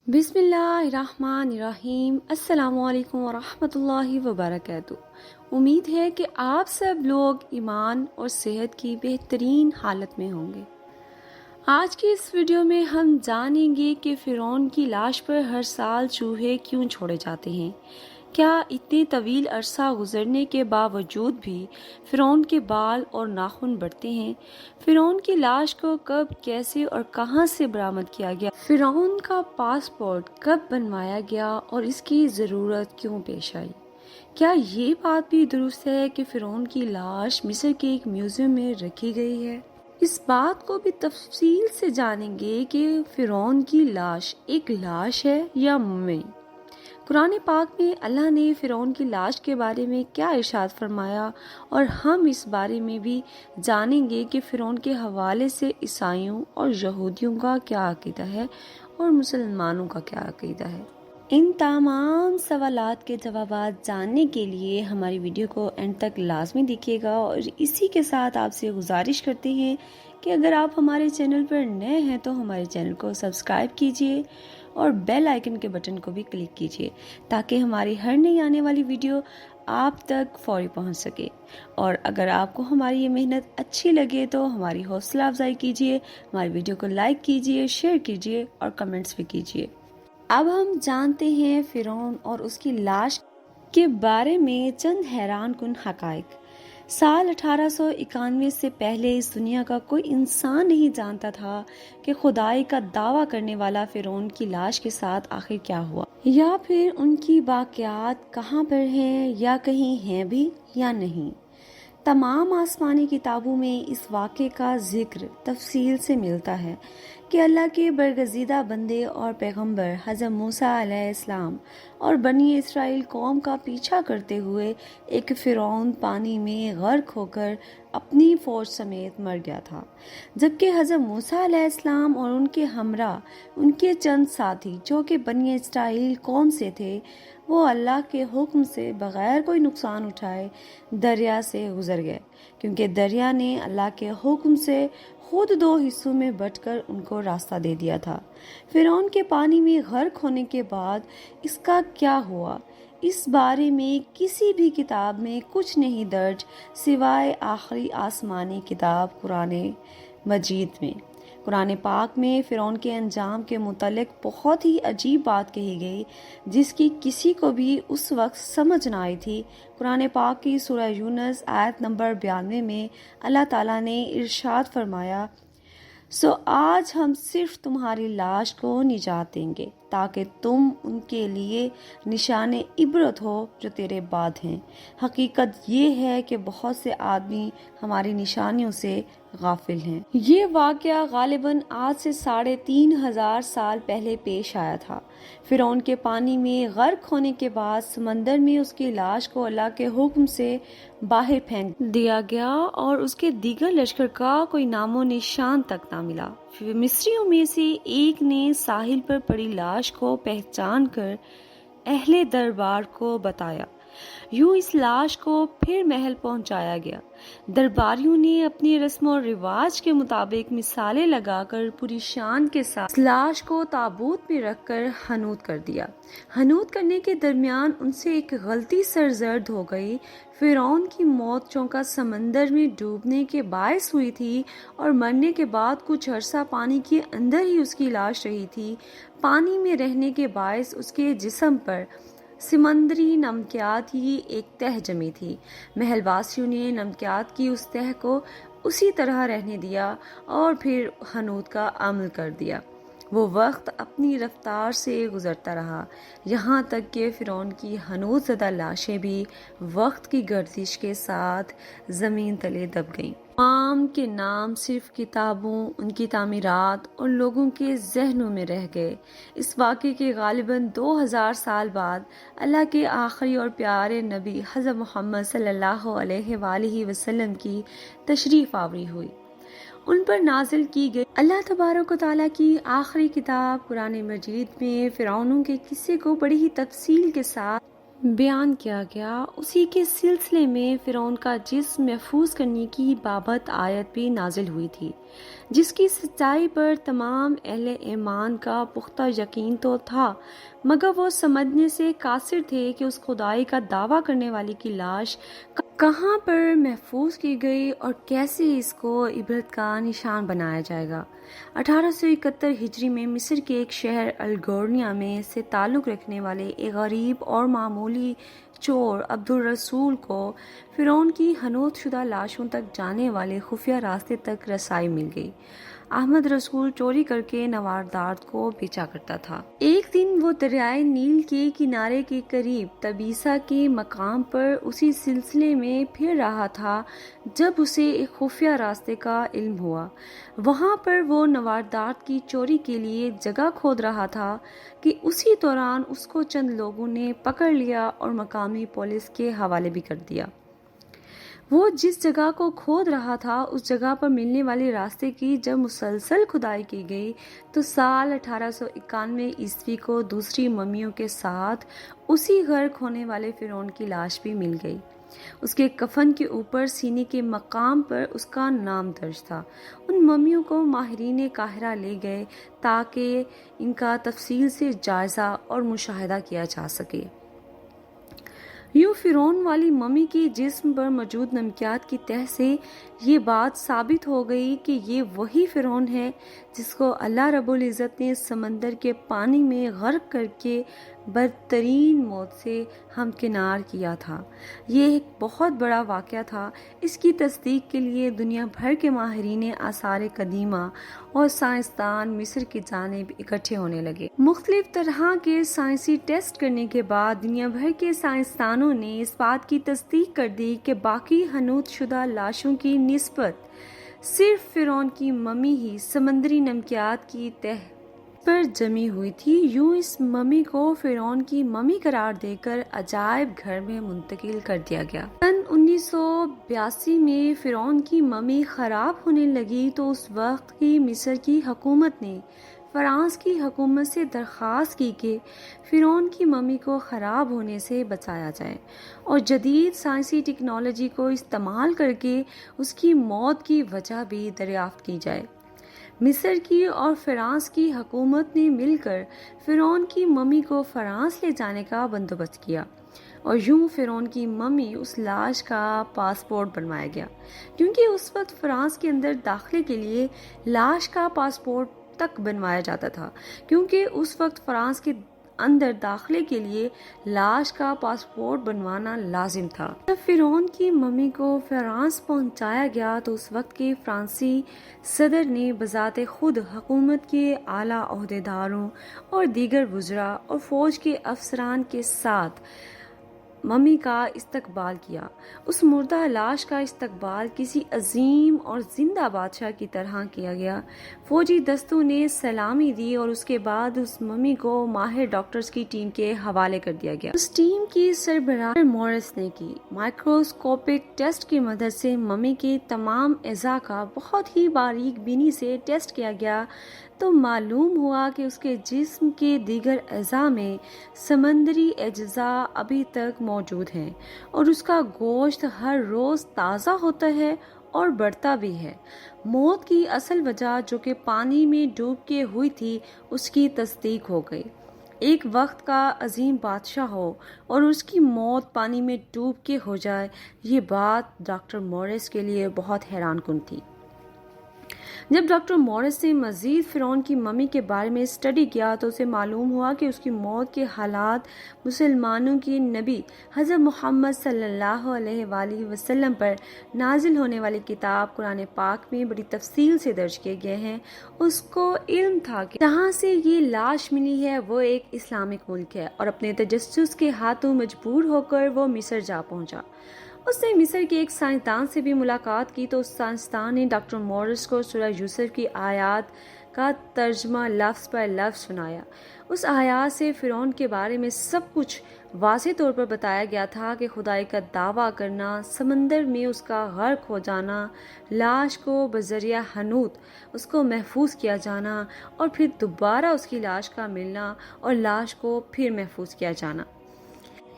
بسم اللہ الرحمن الرحیم۔ السلام علیکم ورحمۃ اللہ وبرکاتہ۔ امید ہے کہ آپ سب لوگ ایمان اور صحت کی بہترین حالت میں ہوں گے۔ آج کی اس ویڈیو میں ہم جانیں گے کہ فرعون کی لاش پر ہر سال چوہے کیوں چھوڑے جاتے ہیں۔ کیا اتنے طویل عرصہ گزرنے کے باوجود بھی فرعون کے بال اور ناخن بڑھتے ہیں؟ فرعون کی لاش کو کب، کیسے اور کہاں سے برآمد کیا گیا؟ فرعون کا پاسپورٹ کب بنوایا گیا اور اس کی ضرورت کیوں پیش آئی؟ کیا یہ بات بھی درست ہے کہ فرعون کی لاش مصر کے ایک میوزیم میں رکھی گئی ہے؟ اس بات کو بھی تفصیل سے جانیں گے کہ فرعون کی لاش ایک لاش ہے یا مومی۔ قرآن پاک میں اللہ نے فرعون کی لاش کے بارے میں کیا ارشاد فرمایا، اور ہم اس بارے میں بھی جانیں گے کہ فرعون کے حوالے سے عیسائیوں اور یہودیوں کا کیا عقیدہ ہے اور مسلمانوں کا کیا عقیدہ ہے۔ ان تمام سوالات کے جوابات جاننے کے لیے ہماری ویڈیو کو اینڈ تک لازمی دیکھیے گا، اور اسی کے ساتھ آپ سے گزارش کرتے ہیں کہ اگر آپ ہمارے چینل پر نئے ہیں تو ہمارے چینل کو سبسکرائب کیجیے اور بیل آئیکن کے بٹن کو بھی کلک کیجیے تاکہ ہماری ہر نئی آنے والی ویڈیو آپ تک فوری پہنچ سکے۔ اور اگر آپ کو ہماری یہ محنت اچھی لگے تو ہماری حوصلہ افزائی کیجیے، ہماری ویڈیو کو لائک کیجیے، شیئر کیجیے اور کمنٹس بھی کیجیے۔ اب ہم جانتے ہیں فرعون اور اس کی لاش کے بارے میں چند حیران کن حقائق۔ سال 1891 سے پہلے اس دنیا کا کوئی انسان نہیں جانتا تھا کہ خدائی کا دعویٰ کرنے والا فرعون کی لاش کے ساتھ آخر کیا ہوا، یا پھر ان کی باقیات کہاں پر ہیں، یا کہیں ہیں بھی یا نہیں۔ تمام آسمانی کتابوں میں اس واقعے کا ذکر تفصیل سے ملتا ہے کہ اللہ کے برگزیدہ بندے اور پیغمبر حضرت موسیٰ علیہ السلام اور بنی اسرائیل قوم کا پیچھا کرتے ہوئے ایک فرعون پانی میں غرق ہو کر اپنی فوج سمیت مر گیا تھا، جبکہ حضرت موسیٰ علیہ السلام اور ان کے ہمراہ ان کے چند ساتھی جو کہ بنی اسرائیل قوم سے تھے، وہ اللہ کے حکم سے بغیر کوئی نقصان اٹھائے دریا سے گزر گئے، کیونکہ دریا نے اللہ کے حکم سے خود دو حصوں میں بٹ کر ان کو راستہ دے دیا تھا۔ فرعون کے پانی میں غرق ہونے کے بعد اس کا کیا ہوا، اس بارے میں کسی بھی کتاب میں کچھ نہیں درج سوائے آخری آسمانی کتاب قرآن مجید میں۔ قرآن پاک میں فرعون کے انجام کے متعلق بہت ہی عجیب بات کہی گئی جس کی کسی کو بھی اس وقت سمجھ نہ آئی تھی۔ قرآن پاک کی سورہ یونس آیت نمبر 92 میں اللہ تعالیٰ نے ارشاد فرمایا، سو آج ہم صرف تمہاری لاش کو نجات دیں گے تاکہ تم ان کے لیے نشان عبرت ہو جو تیرے بعد ہیں۔ حقیقت یہ ہے کہ بہت سے آدمی ہماری نشانیوں سے غافل ہیں۔ یہ واقعہ غالباً آج سے 3500 سال پہلے پیش آیا تھا۔ فرعون کے پانی میں غرق ہونے کے بعد سمندر میں اس کی لاش کو اللہ کے حکم سے باہر پھینک دیا گیا اور اس کے دیگر لشکر کا کوئی نام و نشان تک نہ ملا۔ مصریوں میں سے ایک نے ساحل پر پڑی لاش کو پہچان کر اہل دربار کو بتایا۔ یوں اس لاش کو پھر محل پہنچایا گیا۔ درباریوں نے اپنی رسم و رواج کے مطابق مثالیں لگا کر پوری شان کے ساتھ اس لاش کو تابوت میں رکھ کر حنوط کر دیا۔ حنوط کرنے کے درمیان ان سے ایک غلطی سرزد ہو گئی۔ فرعون کی موت چونکہ سمندر میں ڈوبنے کے باعث ہوئی تھی اور مرنے کے بعد کچھ عرصہ پانی کے اندر ہی اس کی لاش رہی تھی، پانی میں رہنے کے باعث اس کے جسم پر سمندری نمکیات ہی ایک تہ جمی تھی۔ محل واسیوں نے نمکیات کی اس تہ کو اسی طرح رہنے دیا اور پھر حنوط کا عمل کر دیا۔ وہ وقت اپنی رفتار سے گزرتا رہا، یہاں تک کہ فرعون کی حنوط زدہ لاشیں بھی وقت کی گردش کے ساتھ زمین تلے دب گئیں۔ تمام کے نام صرف کتابوں، ان کی تعمیرات اور لوگوں کے ذہنوں میں رہ گئے۔ اس واقعے کے غالباً 2000 سال بعد اللہ کے آخری اور پیارے نبی حضرت محمد صلی اللہ علیہ وآلہ وسلم کی تشریف آوری ہوئی۔ ان پر نازل کی گئی اللہ تبارک و تعالیٰ کی آخری کتاب قرآن مجید میں فرعونوں کے قصے کو بڑی ہی تفصیل کے ساتھ بیان کیا گیا۔ اسی کے سلسلے میں فرعون کا جسم محفوظ کرنے کی بابت آیت بھی نازل ہوئی تھی، جس کی سچائی پر تمام اہل ایمان کا پختہ یقین تو تھا، مگر وہ سمجھنے سے قاصر تھے کہ اس خدائی کا دعویٰ کرنے والی کی لاش کہاں پر محفوظ کی گئی اور کیسے اس کو عبرت کا نشان بنایا جائے گا۔ 1871 ہجری میں مصر کے ایک شہر الگورنیا میں سے تعلق رکھنے والے ایک غریب اور معمولی چور عبد الرسول کو فرعون کی حنوط شدہ لاشوں تک جانے والے خفیہ راستے تک رسائی مل گئی۔ احمد رسول چوری کر کے نواردات کو بیچا کرتا تھا۔ ایک دن وہ دریائے نیل کے کنارے کے قریب تبیسا کے مقام پر اسی سلسلے میں پھر رہا تھا جب اسے ایک خفیہ راستے کا علم ہوا۔ وہاں پر وہ نواردات کی چوری کے لیے جگہ کھود رہا تھا کہ اسی دوران اس کو چند لوگوں نے پکڑ لیا اور مقامی پولیس کے حوالے بھی کر دیا۔ وہ جس جگہ کو کھود رہا تھا اس جگہ پر ملنے والے راستے کی جب مسلسل کھدائی کی گئی تو سال 1891 کو دوسری ممیوں کے ساتھ اسی غرق ہونے والے فرعون کی لاش بھی مل گئی۔ اس کے کفن کے اوپر سینے کے مقام پر اس کا نام درج تھا۔ ان ممیوں کو ماہرین قاہرہ لے گئے تاکہ ان کا تفصیل سے جائزہ اور مشاہدہ کیا جا سکے۔ یوں فرعون والی ممی کے جسم پر موجود نمکیات کی تہ سے یہ بات ثابت ہو گئی کہ یہ وہی فرعون ہے جس کو اللہ رب العزت نے سمندر کے پانی میں غرق کر کے بدترین موت سے ہمکنار کیا تھا۔ یہ ایک بہت بڑا واقعہ تھا۔ اس کی تصدیق کے لیے دنیا بھر کے ماہرین آثار قدیمہ اور سائنسدان مصر کی جانب اکٹھے ہونے لگے۔ مختلف طرح کے سائنسی ٹیسٹ کرنے کے بعد دنیا بھر کے سائنسدانوں نے اس بات کی تصدیق کر دی کہ باقی حنوط شدہ لاشوں کی نسبت صرف فرعون کی ممی ہی سمندری نمکیات کی تہ پر جمی ہوئی تھی۔ یوں اس ممی کو فرعون کی ممی قرار دے کر عجائب گھر میں منتقل کر دیا گیا۔ سن 1982 میں فرعون کی ممی خراب ہونے لگی تو اس وقت کی مصر کی حکومت نے فرانس کی حکومت سے درخواست کی کہ فرعون کی ممی کو خراب ہونے سے بچایا جائے اور جدید سائنسی ٹیکنالوجی کو استعمال کر کے اس کی موت کی وجہ بھی دریافت کی جائے۔ مصر کی اور فرانس کی حکومت نے مل کر فرعون کی ممی کو فرانس لے جانے کا بندوبست کیا اور یوں فرعون کی ممی اس لاش کا پاسپورٹ بنوایا گیا، کیونکہ اس وقت فرانس کے اندر داخلے کے لیے لاش کا پاسپورٹ تک بنوایا جاتا تھا، کیونکہ اس وقت فرانس کے اندر داخلے کے لیے لاش کا پاسپورٹ بنوانا لازم تھا۔ جب فرعون کی ممی کو فرانس پہنچایا گیا تو اس وقت کے فرانسی صدر نے بذات خود حکومت کے اعلیٰ عہدیداروں اور دیگر وزراء اور فوج کے افسران کے ساتھ ممی کا استقبال کیا۔ اس مردہ لاش کا استقبال کسی عظیم اور زندہ بادشاہ کی طرح کیا گیا۔ فوجی دستوں نے سلامی دی اور اس کے بعد اس ممی کو ماہر ڈاکٹرز کی ٹیم کے حوالے کر دیا گیا۔ اس ٹیم کی سربراہ مورس نے کی۔ مائکروسکوپک ٹیسٹ کی مدد سے ممی کے تمام اعضاء کا بہت ہی باریک بینی سے ٹیسٹ کیا گیا تو معلوم ہوا کہ اس کے جسم کے دیگر اعضاء میں سمندری اجزاء ابھی تک موجود ہیں اور اس کا گوشت ہر روز تازہ ہوتا ہے اور بڑھتا بھی ہے۔ موت کی اصل وجہ جو کہ پانی میں ڈوب کے ہوئی تھی اس کی تصدیق ہو گئی۔ ایک وقت کا عظیم بادشاہ ہو اور اس کی موت پانی میں ڈوب کے ہو جائے، یہ بات ڈاکٹر مورس کے لیے بہت حیران کن تھی۔ جب ڈاکٹر مورس نے مزید فرعون کی ممی کے بارے میں اسٹڈی کیا تو اسے معلوم ہوا کہ اس کی موت کے حالات مسلمانوں کے نبی حضرت محمد صلی اللہ علیہ وآلہ وسلم پر نازل ہونے والی کتاب قرآن پاک میں بڑی تفصیل سے درج کیے گئے ہیں۔ اس کو علم تھا کہ جہاں سے یہ لاش ملی ہے وہ ایک اسلامک ملک ہے اور اپنے تجسس کے ہاتھوں مجبور ہو کر وہ مصر جا پہنچا۔ اس نے مصر کے ایک سائنسدان سے بھی ملاقات کی تو اس سائنسدان نے ڈاکٹر مورس کو سورہ یوسف کی آیات کا ترجمہ لفظ پر لفظ سنایا۔ اس آیات سے فرعون کے بارے میں سب کچھ واضح طور پر بتایا گیا تھا کہ خدائی کا دعویٰ کرنا، سمندر میں اس کا غرق ہو جانا، لاش کو بذریعہ حنوط اس کو محفوظ کیا جانا اور پھر دوبارہ اس کی لاش کا ملنا اور لاش کو پھر محفوظ کیا جانا۔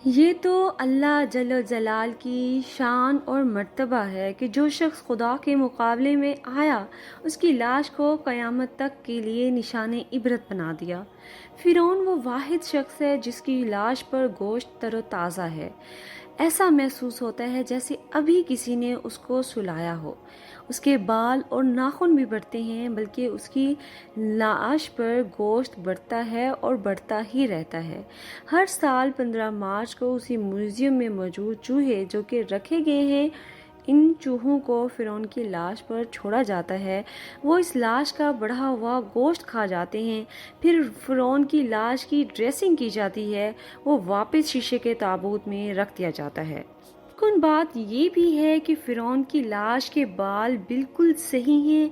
یہ تو اللہ جل و جلال کی شان اور مرتبہ ہے کہ جو شخص خدا کے مقابلے میں آیا اس کی لاش کو قیامت تک کے لیے نشان عبرت بنا دیا۔ فرعون وہ واحد شخص ہے جس کی لاش پر گوشت تر و تازہ ہے۔ ایسا محسوس ہوتا ہے جیسے ابھی کسی نے اس کو سلایا ہو۔ اس کے بال اور ناخن بھی بڑھتے ہیں، بلکہ اس کی لاش پر گوشت بڑھتا ہے اور بڑھتا ہی رہتا ہے۔ ہر سال 15 مارچ کو اسی میوزیم میں موجود چوہے جو کہ رکھے گئے ہیں، ان چوہوں کو فرعون کی لاش پر چھوڑا جاتا ہے۔ وہ اس لاش کا بڑھا ہوا گوشت کھا جاتے ہیں۔ پھر فرعون کی لاش کی ڈریسنگ کی جاتی ہے، وہ واپس شیشے کے تابوت میں رکھ دیا جاتا ہے۔ کن بات یہ بھی ہے کہ فرعون کی لاش کے بال بالکل صحیح ہیں،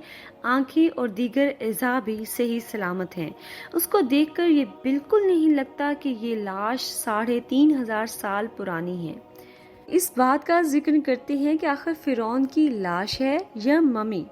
آنکھیں اور دیگر اعضاء بھی صحیح سلامت ہیں۔ اس کو دیکھ کر یہ بالکل نہیں لگتا کہ یہ لاش 3500 سال پرانی ہے۔ اس بات کا ذکر کرتے ہیں کہ آخر فرعون کی لاش ہے یا ممی۔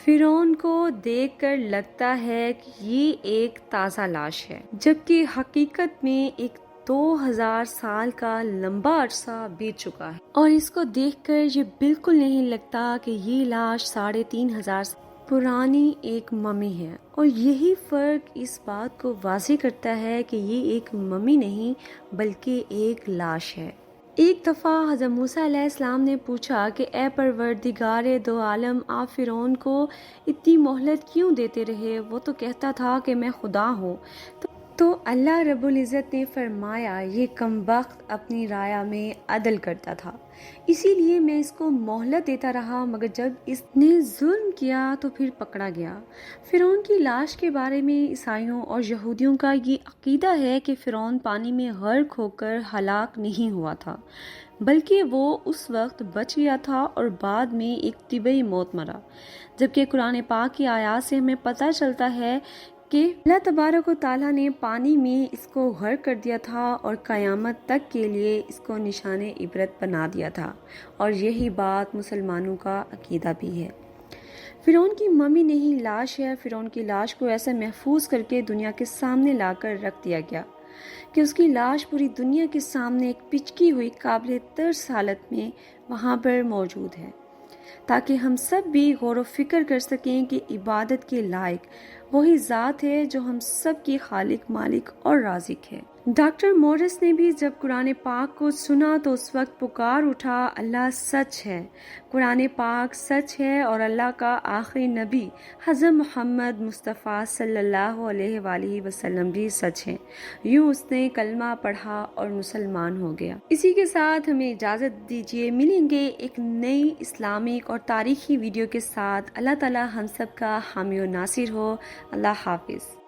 فرعون کو دیکھ کر لگتا ہے کہ یہ ایک تازہ لاش ہے، جبکہ حقیقت میں ایک 2000 سال کا لمبا عرصہ بیت چکا ہے، اور اس کو دیکھ کر یہ بالکل نہیں لگتا کہ یہ لاش 3500 سال پرانی ایک ممی ہے۔ اور یہی فرق اس بات کو واضح کرتا ہے کہ یہ ایک ممی نہیں بلکہ ایک لاش ہے۔ ایک دفعہ حضرت موسیٰ علیہ السلام نے پوچھا کہ اے پروردگار دو عالم، آپ فرعون کو اتنی مہلت کیوں دیتے رہے؟ وہ تو کہتا تھا کہ میں خدا ہوں۔ تو اللہ رب العزت نے فرمایا یہ کمبخت اپنی رایا میں عدل کرتا تھا، اسی لیے میں اس کو مہلت دیتا رہا، مگر جب اس نے ظلم کیا تو پھر پکڑا گیا۔ فرعون کی لاش کے بارے میں عیسائیوں اور یہودیوں کا یہ عقیدہ ہے کہ فرعون پانی میں غرق ہو کر ہلاک نہیں ہوا تھا، بلکہ وہ اس وقت بچ گیا تھا اور بعد میں ایک طبعی موت مرا، جبکہ قرآن پاک کی آیات سے ہمیں پتہ چلتا ہے کہ اللہ تبارک و تعالیٰ نے پانی میں اس کو غرق کر دیا تھا اور قیامت تک کے لیے اس کو نشان عبرت بنا دیا تھا، اور یہی بات مسلمانوں کا عقیدہ بھی ہے۔ فرعون کی ممی نہیں، لاش ہے۔ فرعون کی لاش کو ایسا محفوظ کر کے دنیا کے سامنے لا کر رکھ دیا گیا کہ اس کی لاش پوری دنیا کے سامنے ایک پچکی ہوئی قابل ترس حالت میں وہاں پر موجود ہے، تاکہ ہم سب بھی غور و فکر کر سکیں کہ عبادت کے لائق وہی ذات ہے جو ہم سب کی خالق، مالک اور رازق ہے۔ ڈاکٹر مورس نے بھی جب قرآن پاک کو سنا تو اس وقت پکار اٹھا، اللہ سچ ہے، قرآن پاک سچ ہے، اور اللہ کا آخری نبی حضرت محمد مصطفیٰ صلی اللہ علیہ وآلہ وسلم بھی سچ ہیں۔ یوں اس نے کلمہ پڑھا اور مسلمان ہو گیا۔ اسی کے ساتھ ہمیں اجازت دیجیے، ملیں گے ایک نئی اسلامک اور تاریخی ویڈیو کے ساتھ۔ اللہ تعالی ہم سب کا حامی و ناصر ہو۔ اللہ حافظ۔